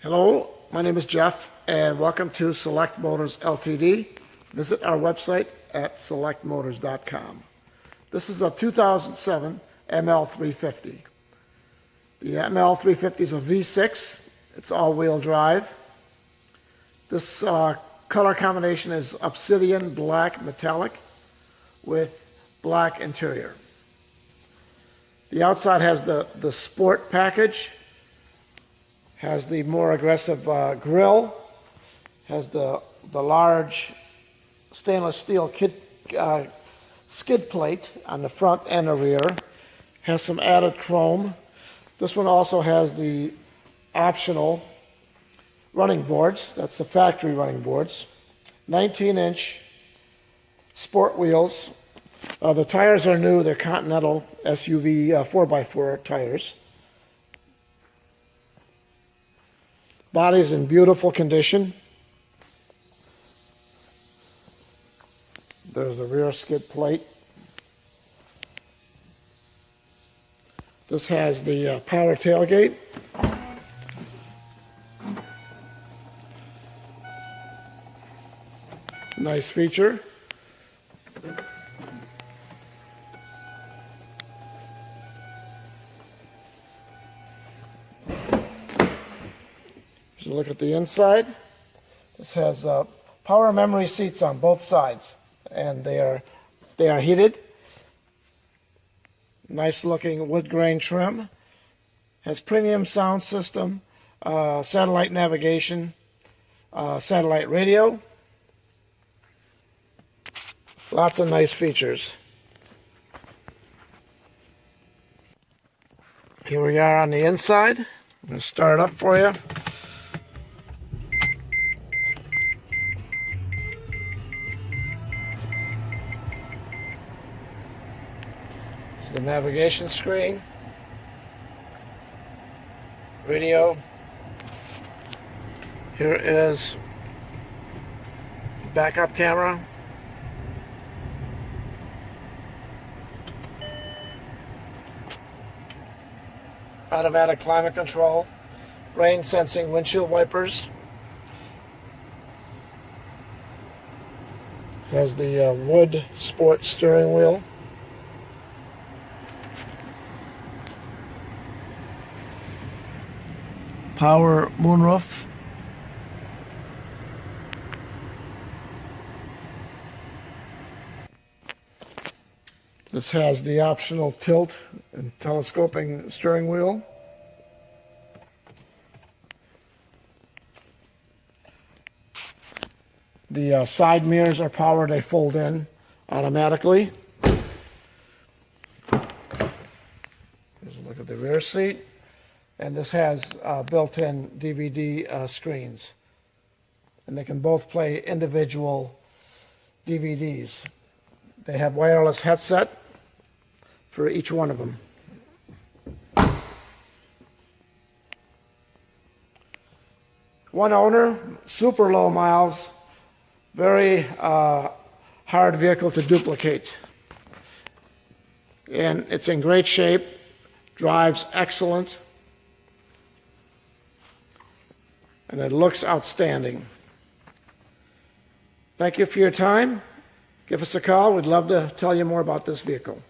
Hello, my name is Jeff, and welcome to Select Motors Ltd. Visit our website at selectmotors.com. This is a 2007 ML350. The ML350 is a V6. It's all-wheel drive. This color combination is Obsidian Black Metallic with black interior. The outside has the sport package, has the more aggressive grille, has the large stainless steel skid plate on the front and the rear, has some added chrome. This one also has the optional running boards. That's the factory running boards. 19-inch sport wheels. The tires are new. They're Continental SUV 4x4 tires. Body's in beautiful condition. There's the rear skid plate. This has the power tailgate. Nice feature. Here's a look at the inside. This has power memory seats on both sides, and they are heated. Nice looking wood grain trim. Has premium sound system, satellite navigation, satellite radio. Lots of nice features. Here we are on the inside. I'm going to start it up for you. This is the navigation screen, radio. Here is backup camera. Automatic climate control, rain sensing windshield wipers. Has the wood sport steering wheel. Power moonroof. This has the optional tilt and telescoping steering wheel. The side mirrors are powered, they fold in automatically. Here's a look at the rear seat. And this has built-in DVD screens. And they can both play individual DVDs. They have wireless headset for each one of them. One owner, super low miles, very hard vehicle to duplicate. And it's in great shape, drives excellent, and it looks outstanding. Thank you for your time. Give us a call. We'd love to tell you more about this vehicle.